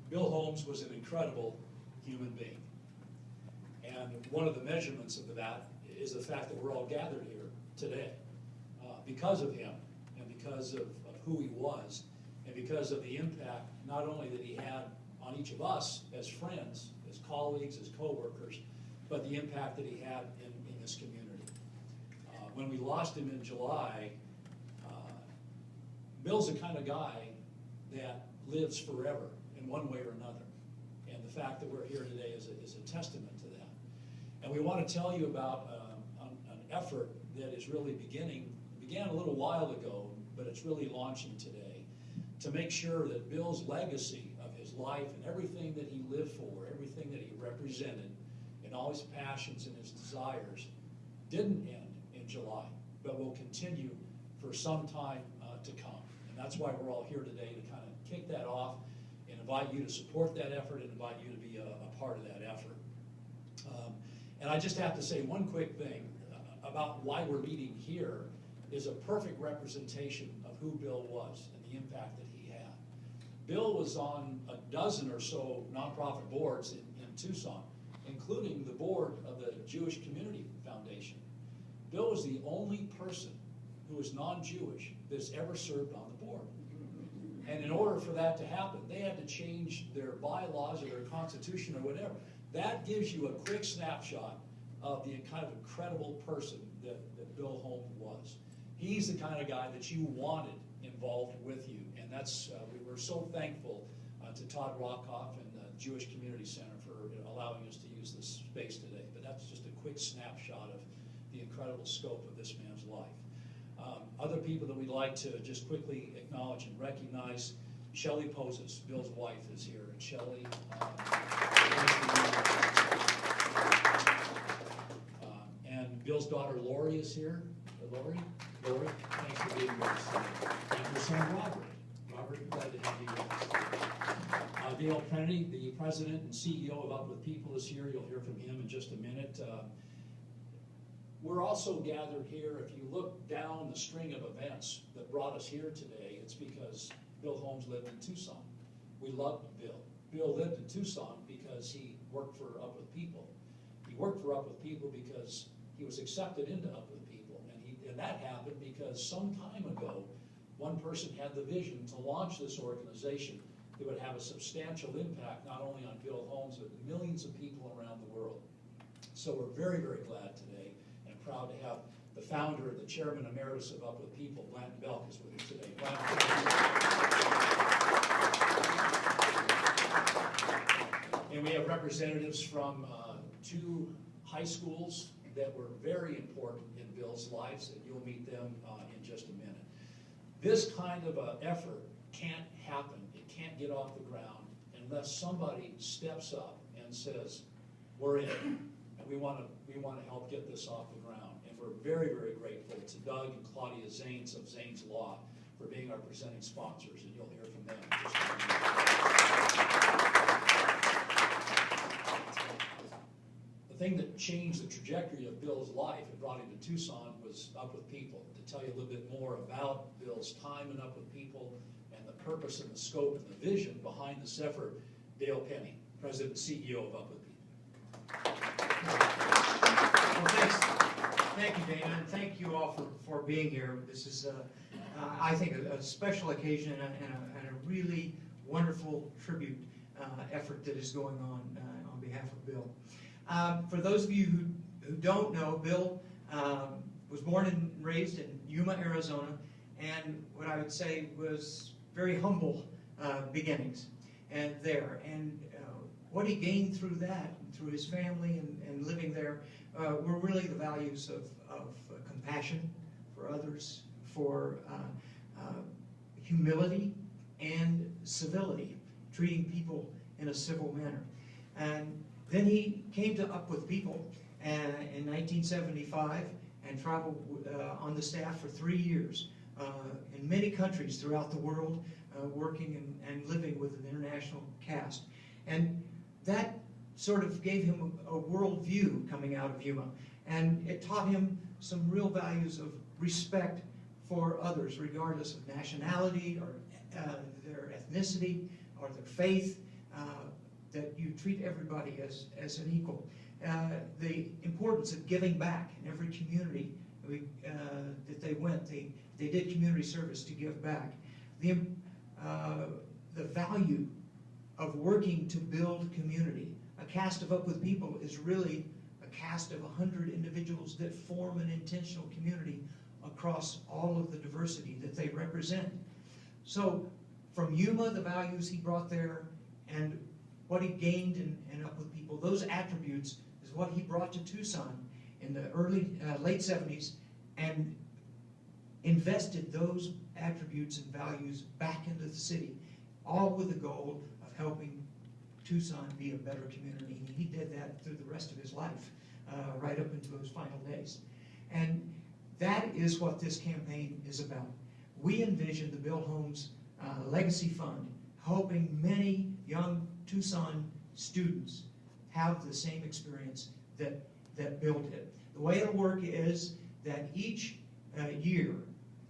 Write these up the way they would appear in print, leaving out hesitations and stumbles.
Bill Holmes was an incredible human being. And one of the measurements of that is the fact that we're all gathered here today because of him and because of who he was and because of the impact not only that he had on each of us as friends, as colleagues, as co-workers, but the impact that he had in this community. When we lost him in July, Bill's the kind of guy that lives forever in one way or another. And the fact that we're here today is a testament to that. And we want to tell you about an effort that is really began a little while ago, but it's really launching today, to make sure that Bill's legacy of his life and everything that he lived for, everything that he represented, and all his passions and his desires didn't end in July, but will continue for some time to come. And that's why we're all here today, to kind of kick that off and invite you to support that effort and invite you to be a part of that effort. And I just have to say one quick thing about why we're meeting here is a perfect representation of who Bill was and the impact that he had. Bill was on a dozen or so nonprofit boards in Tucson, including the board of the Jewish Community Foundation. Bill was the only person who was non-Jewish that's ever served on the board. And in order for that to happen, they had to change their bylaws or their constitution or whatever. That gives you a quick snapshot of the kind of incredible person that Bill Holmes was. He's the kind of guy that you wanted involved with you. And that's, we're so thankful to Todd Rockoff and the Jewish Community Center for allowing us to use this space today. But that's just a quick snapshot of the incredible scope of this man's life. Other people that we'd like to just quickly acknowledge and recognize: Shelley Poses, Bill's wife, is here. And Shelley, and Bill's daughter Lori is here. Lori, thanks for being with us. And her son Robert, glad to have you with us. Dale Kennedy, the president and CEO of Up With People, is here. You'll hear from him in just a minute. We're also gathered here, if you look down the string of events that brought us here today, it's because Bill Holmes lived in Tucson. We loved Bill. Bill lived in Tucson because he worked for Up With People. He worked for Up With People because he was accepted into Up With People. And that happened because some time ago, one person had the vision to launch this organization that would have a substantial impact not only on Bill Holmes, but millions of people around the world. So we're very, very glad today and proud to have the founder and the chairman emeritus of Up With People, Blanton Belk, is with us today. And we have representatives from 2 high schools that were very important in Bill's lives, and you'll meet them in just a minute. This kind of effort can't happen, it can't get off the ground unless somebody steps up and says, we're in, and we want to help get this off the ground. And we're very, very grateful to Doug and Claudia Zanes of Zanes Law for being our presenting sponsors, and you'll hear from them in just a minute. The thing that changed the trajectory of Bill's life and brought him to Tucson was Up With People. To tell you a little bit more about Bill's time in Up With People and the purpose and the scope and the vision behind this effort, Dale Penny, President and CEO of Up With People. Well, thanks. Thank you, Dana, and thank you all for being here. This is, I think, a special occasion and a really wonderful tribute effort that is going on behalf of Bill. For those of you who don't know, Bill was born and raised in Yuma, Arizona, and what I would say was very humble beginnings there. And what he gained through that, through his family and living there, were really the values of compassion for others, for humility and civility, treating people in a civil manner. And then he came to Up With People in 1975 and traveled on the staff for 3 years in many countries throughout the world, working and living with an international cast. And that sort of gave him a world view coming out of Yuma. And it taught him some real values of respect for others, regardless of nationality or their ethnicity or their faith, that you treat everybody as an equal. The importance of giving back in every community that they went, they did community service to give back. The value of working to build community. A cast of Up With People is really a cast of 100 individuals that form an intentional community across all of the diversity that they represent. So from Yuma, the values he brought there and what he gained in Up With People, those attributes is what he brought to Tucson in the late 70s and invested those attributes and values back into the city, all with the goal of helping Tucson be a better community. And he did that through the rest of his life, right up into his final days. And that is what this campaign is about. We envision the Bill Holmes Legacy Fund helping many young Tucson students have the same experience that Bill did. The way it'll work is that each year,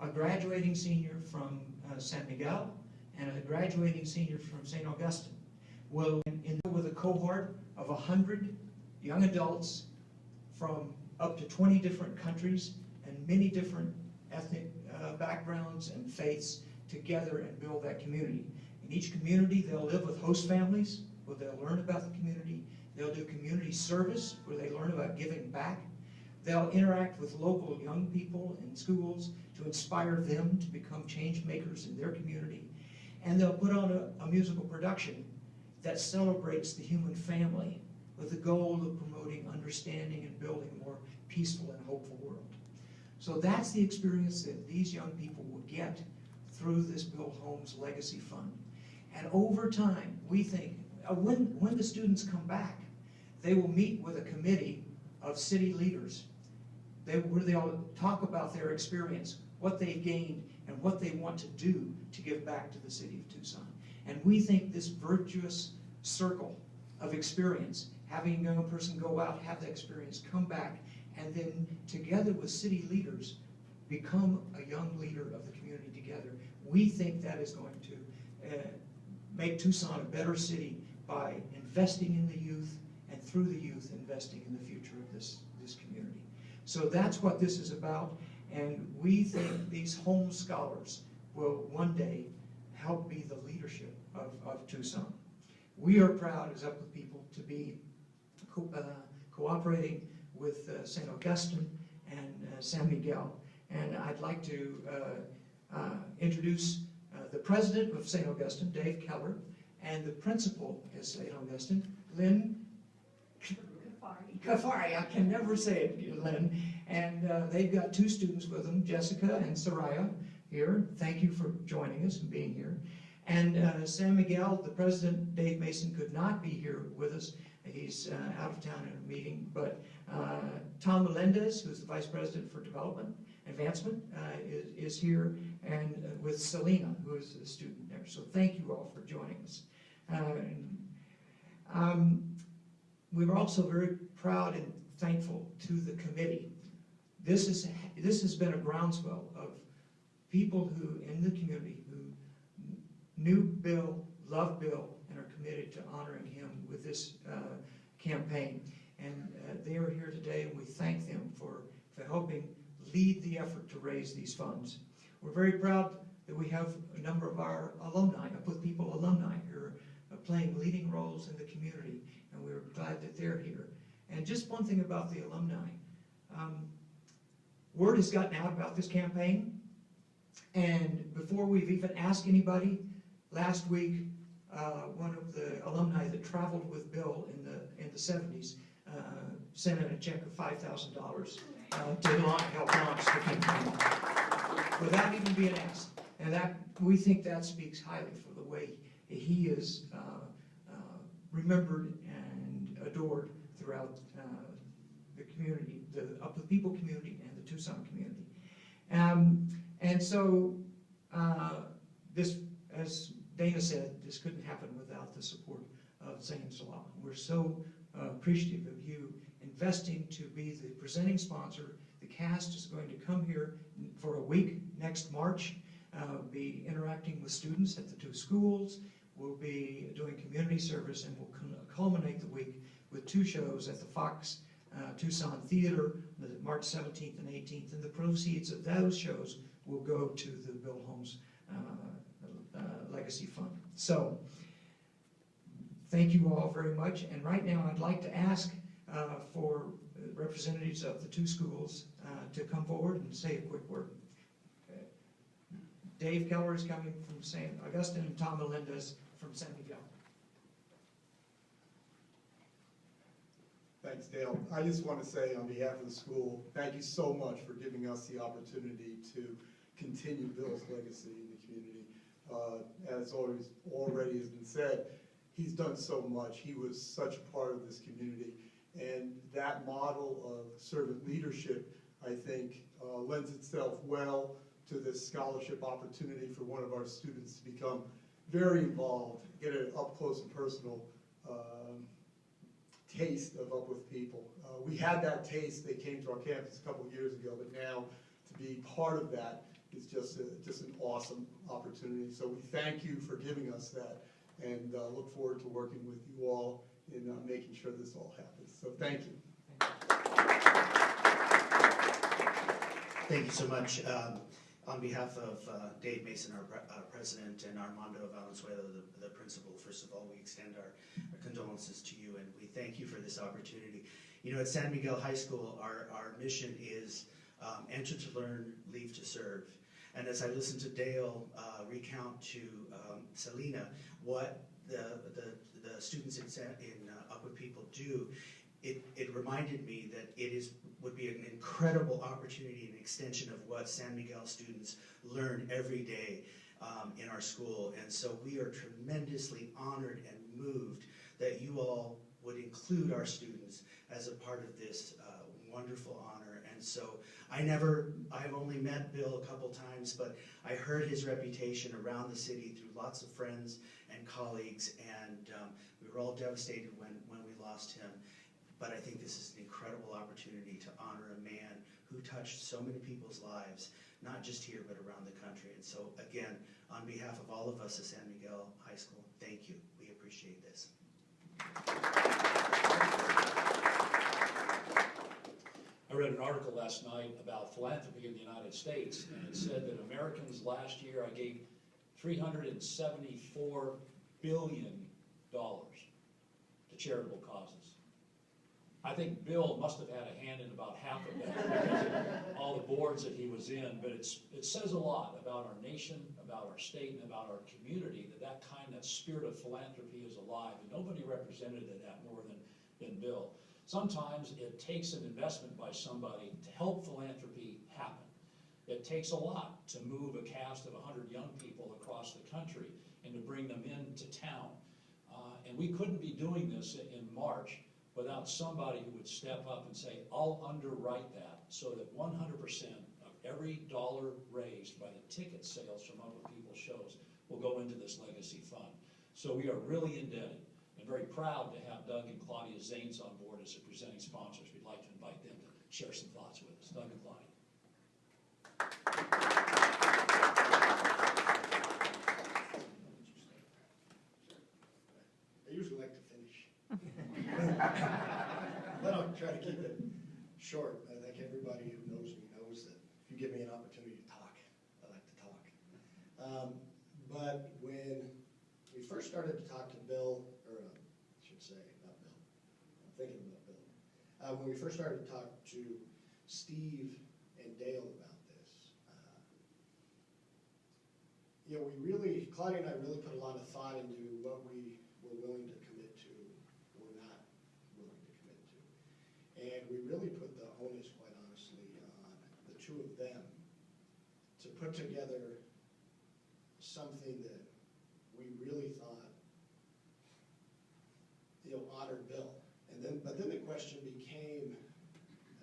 a graduating senior from San Miguel and a graduating senior from St. Augustine will, with a cohort of 100 young adults from up to 20 different countries and many different ethnic backgrounds and faiths, together and build that community. In each community, they'll live with host families, where they'll learn about the community. They'll do community service, where they learn about giving back. They'll interact with local young people in schools to inspire them to become change makers in their community. And they'll put on a musical production that celebrates the human family with the goal of promoting understanding and building a more peaceful and hopeful world. So that's the experience that these young people will get through this Bill Holmes Legacy Fund. And over time, we think, when the students come back, they will meet with a committee of city leaders where they'll talk about their experience, what they've gained, and what they want to do to give back to the city of Tucson. And we think this virtuous circle of experience, having a young person go out, have that experience, come back, and then together with city leaders, become a young leader of the community together. We think that is going to make Tucson a better city by investing in the youth, and through the youth, investing in the future of this community. So that's what this is about, and we think these Holmes scholars will one day help be the leadership of Tucson. We are proud as Up With People to be cooperating with St. Augustine and San Miguel. And I'd like to introduce the president of St. Augustine, Dave Keller, and the principal at St. Augustine, Lynn Kafari. I can never say it, Lynn. And they've got two students with them, Jessica and Soraya, here. Thank you for joining us and being here. And San Miguel, the president, Dave Mason, could not be here with us. He's out of town in a meeting, but Tom Melendez, who's the Vice President for Advancement, is here, and with Selena, who is a student there. So thank you all for joining us. We were also very proud and thankful to the committee. This has been a groundswell of people who, in the community, who knew Bill, loved Bill, and are committed to honoring him with this campaign. And they are here today, and we thank them for helping lead the effort to raise these funds. We're very proud that we have a number of our alumni, Up With People alumni, who are playing leading roles in the community, and we're glad that they're here. And just one thing about the alumni. Word has gotten out about this campaign, and before we've even asked anybody, last week, one of the alumni that traveled with Bill in the 70s sent in a check of $5,000 to help launch the campaign without even being asked. And that, we think that speaks highly for the way he is remembered and adored throughout the community, the Up With People community and the Tucson community. And so this, as Dana said, this couldn't happen without the support of Zanes Law. We're so appreciative of you investing to be the presenting sponsor. The cast is going to come here for a week next March. Be interacting with students at the 2 schools. We'll be doing community service, and we'll culminate the week with 2 shows at the Fox Tucson Theater, March 17th and 18th, and the proceeds of those shows will go to the Bill Holmes Legacy Fund. So, thank you all very much, and right now I'd like to ask for representatives of the 2 schools to come forward and say a quick word. Dave Keller is coming from St. Augustine, and Tom Melendez from San Miguel. Thanks, Dale. I just want to say on behalf of the school, thank you so much for giving us the opportunity to continue Bill's legacy in the community. As already has been said, he's done so much. He was such a part of this community. And that model of servant leadership, I think, lends itself well to this scholarship opportunity for one of our students to become very involved, get an up-close and personal taste of Up With People. We had that taste. They came to our campus a couple of years ago, but now to be part of that is just an awesome opportunity. So we thank you for giving us that, and look forward to working with you all in making sure this all happens. So thank you. Thank you so much. On behalf of Dave Mason, our president, and Armando Valenzuela, the principal, first of all, we extend our condolences to you, and we thank you for this opportunity. You know, at San Miguel High School, our mission is enter to learn, leave to serve. And as I listened to Dale recount to Selena what the students in Up With People do, it reminded me that would be an incredible opportunity and extension of what San Miguel students learn every day in our school. And so we are tremendously honored and moved that you all would include our students as a part of this wonderful honor. And so I've only met Bill a couple times, but I heard his reputation around the city through lots of friends and colleagues, and we were all devastated when we lost him. But I think this is an incredible opportunity to honor a man who touched so many people's lives, not just here, but around the country. And so, again, on behalf of all of us at San Miguel High School, thank you. We appreciate this. I read an article last night about philanthropy in the United States, and it said that Americans last year, I gave $374 billion to charitable causes. I think Bill must have had a hand in about half of that because of all the boards that he was in, but it says a lot about our nation, about our state, and about our community that kind of spirit of philanthropy is alive, and nobody represented that more than Bill. Sometimes it takes an investment by somebody to help philanthropy happen. It takes a lot to move a cast of 100 young people across the country and to bring them into town. And we couldn't be doing this in March without somebody who would step up and say, I'll underwrite that so that 100% of every dollar raised by the ticket sales from Up With People shows will go into this legacy fund. So we are really indebted and very proud to have Doug and Claudia Zanes on board as the presenting sponsors. We'd like to invite them to share some thoughts with us. Doug and Claudia. I usually like to finish. But I'll try to keep it short. I think everybody who knows me knows that if you give me an opportunity to talk, I like to talk. But when we first started to talk to Bill, or I should say, not Bill, I'm thinking about Bill. When we first started to talk to Steve and Dale about this, you know, Claudia and I really put a lot of thought into what we were willing to commit to or not willing to commit to. And we really put the onus, quite honestly, on the two of them to put together something that we really thought, you know, honored Bill. But then the question became,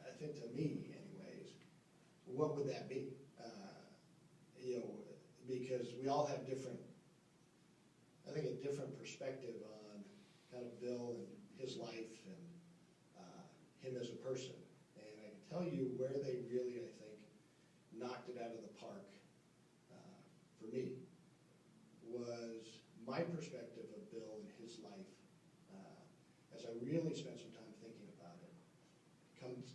I think to me anyways, what would that be? You know, because we all have different, I think a different perspective on kind of Bill and his life and him as a person. And I can tell you where they really, I think, knocked it out of the park for me was my perspective of Bill and his life. As I really spent some time thinking about it,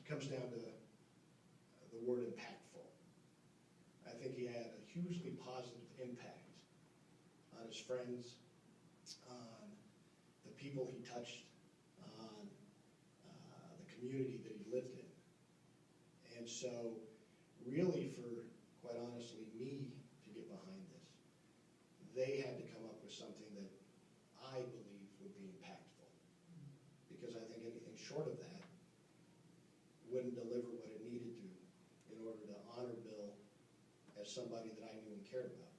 comes down to the word impactful. I think he had a hugely positive impact on his friends, on the people he touched, on the community that he lived in. And so really for, quite honestly, me to get behind this, they had to come up with something that I believe would be impactful. Because I think anything short of that wouldn't deliver what it needed to in order to honor Bill as somebody that I knew and cared about.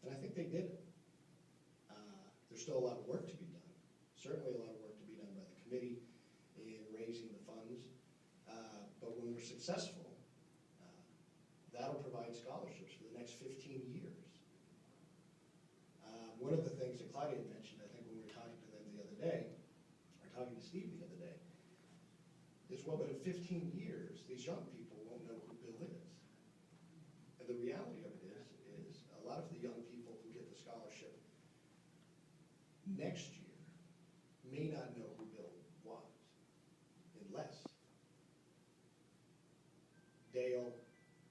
And I think they did it. There's still a lot of work to be done. Certainly a lot of work to be done by the committee in raising the funds. But when we're successful, that'll provide scholarships for the next 15 years. One of the things that Claudia had mentioned, I think when we were talking to them the other day, or talking to Steve the other day, is, well, but in 15 years, these young people won't know who Bill is. And the reality of it is a lot of the young people who get the scholarship next year may not know who Bill was, unless Dale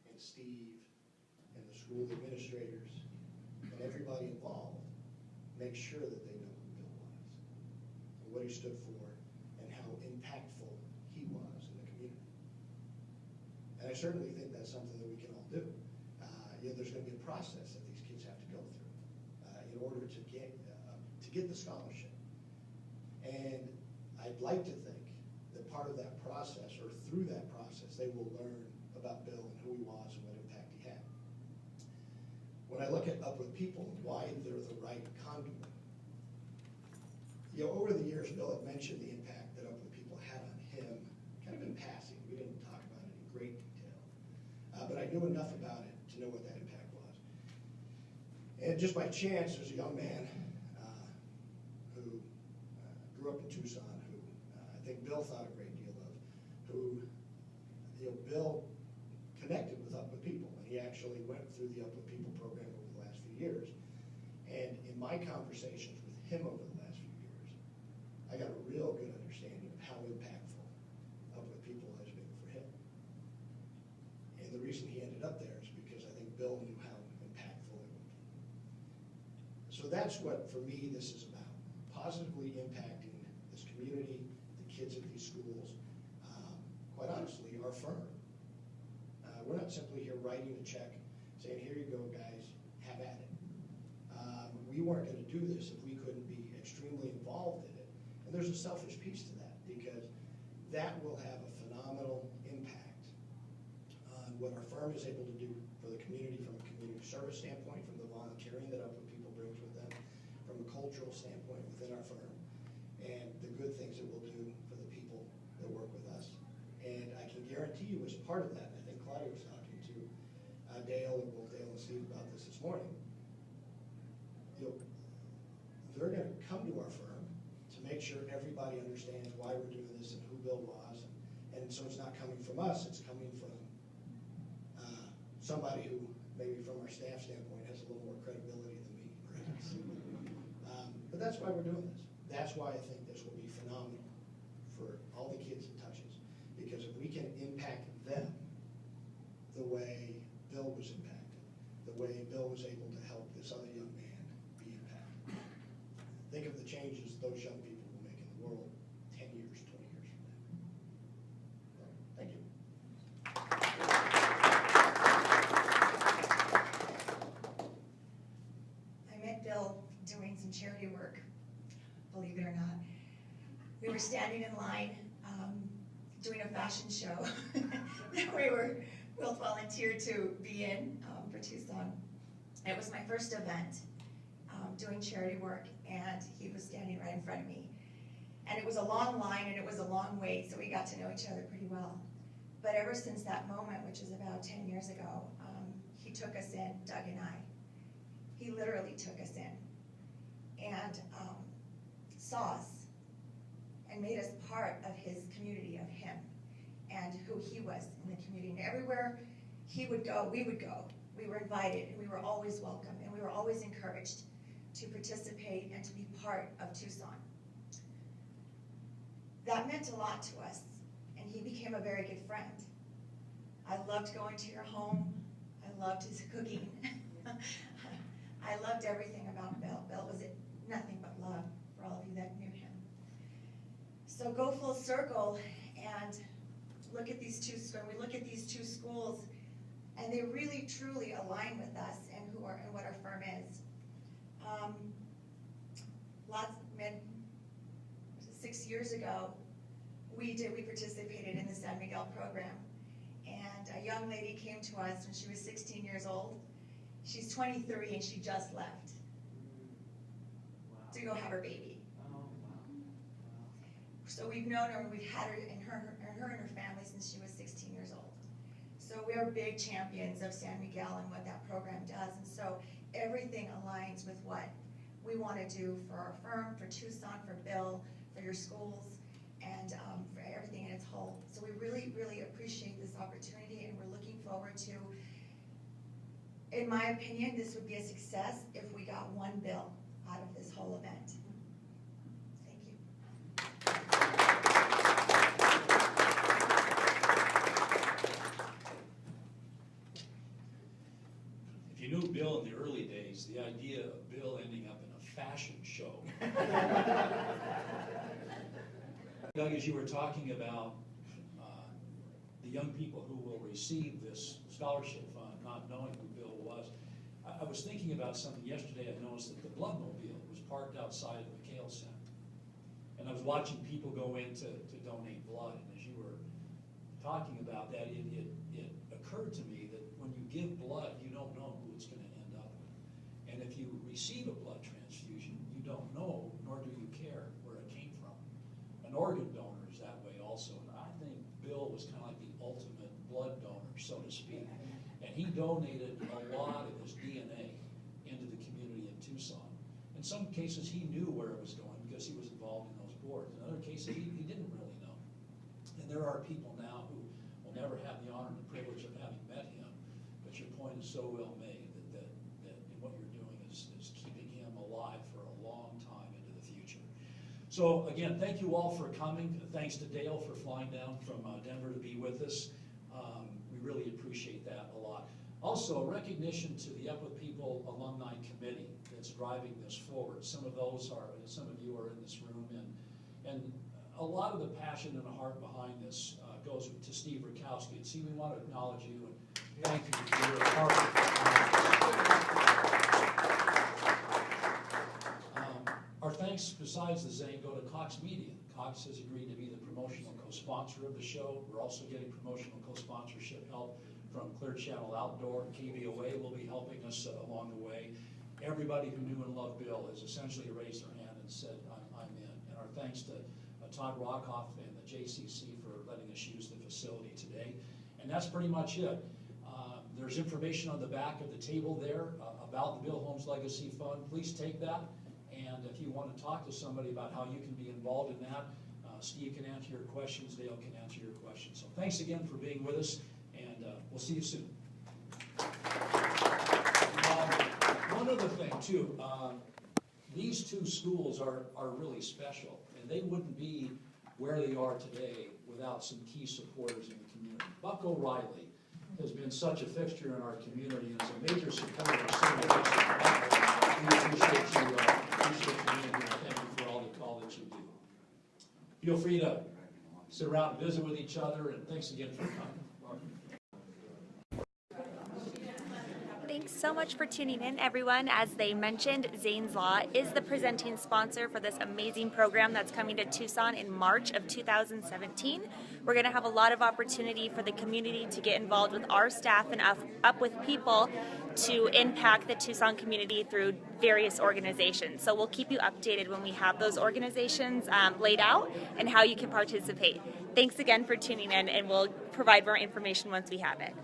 and Steve and the school administrators and everybody involved make sure that they know who Bill was and what he stood for and how impactful he was in the community. And I certainly think that's something that we can all do. There's going to be a process that these kids have to go through in order to get the scholarship. And I'd like to think that part of that process, or through that process, they will learn about Bill and who he was and what impact he had. When I look at Up With People and why they're the right conduit, over the years, Bill had mentioned the impact that Up With People had on him, kind of in passing. We didn't talk about it in great detail. But I knew enough about it to know what that impact was. And just by chance, there's a young man who grew up in Tucson, who I think Bill thought a great deal of, who Bill connected with Up With People, and he actually went through the Up With People program over the last few years. And in my conversations with him over the last few years, I got a real good understanding of how impactful Up With People has been for him. And the reason he ended up there is because I think Bill knew how impactful it would be. So that's what, for me, this is about. Positively impacting this community, the kids at these schools, quite honestly, our firm. We're not simply here writing a check, saying, here you go, guys, have at it. We weren't going to do this if we couldn't be extremely involved in it. And there's a selfish piece to that, because that will have a phenomenal impact on what our firm is able to do for the community from a community service standpoint, from the volunteering that Up With People brings with them, from a cultural standpoint within our firm, and the good things it will do for the people that work with us. And I can guarantee you, as part of that, and I think Claudia was talking to Dale, and both Dale and Steve about this morning, they're going to come to our firm to make sure everybody understands why we're doing this and who Bill was. And so it's not coming from us, it's coming from somebody who, maybe from our staff standpoint, has a little more credibility than me, perhaps. But that's why we're doing this. That's why I think this will be phenomenal for all the kids it touches. Because if we can impact them the way Bill was impacted, the way Bill was able to help this other young man be impacted, think of the changes those young people will make in the world 10 years, 20 years from now. So, thank you. I met Bill doing some charity work, believe it or not. We were standing in line doing a fashion show that we were both volunteered to be in for Tucson. It was my first event doing charity work, and he was standing right in front of me. And it was a long line and it was a long wait, so we got to know each other pretty well. But ever since that moment, which is about 10 years ago, he took us in, Doug and I. He literally took us in and saw us and made us part of his community, of him, and who he was in the community. And everywhere he would go, we would go. We were invited, and we were always welcome, and we were always encouraged to participate and to be part of Tucson. That meant a lot to us, and he became a very good friend. I loved going to your home. I loved his cooking. I loved everything about Bill. Bill was nothing but love for all of you that knew him. So go full circle and look at these two, when we look at these two schools, and they really truly align with us and what our firm is. 6 years ago, we participated in the San Miguel program, and a young lady came to us when she was 16 years old. She's 23 and she just left to go have her baby. So we've known her, we've had her and her family since she was 16 years old. So we are big champions of San Miguel and what that program does, and so everything aligns with what we want to do for our firm, for Tucson, for Bill, for your schools, and for everything in its whole. So we really, really appreciate this opportunity, and we're looking forward to, in my opinion, this would be a success if we got one bill out of this whole event. Thank you. If you knew Bill in the early days, the idea of Bill ending up in a fashion show. Doug, as you were talking about the young people who will receive this scholarship fund, not knowing who Bill was, I was thinking about something yesterday. I noticed that the Bloodmobile was parked outside of the McHale Center. And I was watching people go in to donate blood. And as you were talking about that, it occurred to me that when you give blood, you don't know who it's going to end up with. And if you receive a blood transfusion, you don't know, nor do you care where it came from. An organ donor is that way also. And I think Bill was kind of like the ultimate blood donor, so to speak. And he donated a lot of his DNA into the community in Tucson. In some cases, he knew where it was going because he was involved in those boards. In other cases, he didn't really know. And there are people now who will never have the honor and the privilege of having met him, but your point is so well made that in what you're doing is keeping him alive for a long time into the future. So again, thank you all for coming. Thanks to Dale for flying down from Denver to be with us. We really appreciate that a lot. Also, recognition to the Up With People Alumni Committee that's driving this forward. Some of you are in this room, and a lot of the passion and the heart behind this goes to Steve Rakowski. And Steve, we want to acknowledge you and thank you for your hard work. Our thanks, besides the Zane, go to Cox Media. Cox has agreed to be the promotional co-sponsor of the show. We're also getting promotional co-sponsorship help from Clear Channel Outdoor. KVOA will be helping us along the way. Everybody who knew and loved Bill has essentially raised their hand and said, I'm in. And our thanks to Todd Rockoff and the JCC for letting us use the facility today. And that's pretty much it. There's information on the back of the table there about the Bill Holmes Legacy Fund. Please take that. And if you want to talk to somebody about how you can be involved in that, Steve can answer your questions, Dale can answer your questions. So thanks again for being with us, and we'll see you soon. One other thing too, these two schools are really special, and they wouldn't be where they are today without some key supporters in the community. Buck O'Reilly has been such a fixture in our community and is a major supporter of civil rights. We appreciate you being here. Thank you for all that you do. Feel free to sit around and visit with each other, and thanks again for coming. Thanks so much for tuning in, everyone. As they mentioned, Zanes Law is the presenting sponsor for this amazing program that's coming to Tucson in March of 2017. We're going to have a lot of opportunity for the community to get involved with our staff and Up With People to impact the Tucson community through various organizations. So we'll keep you updated when we have those organizations laid out and how you can participate. Thanks again for tuning in, and we'll provide more information once we have it.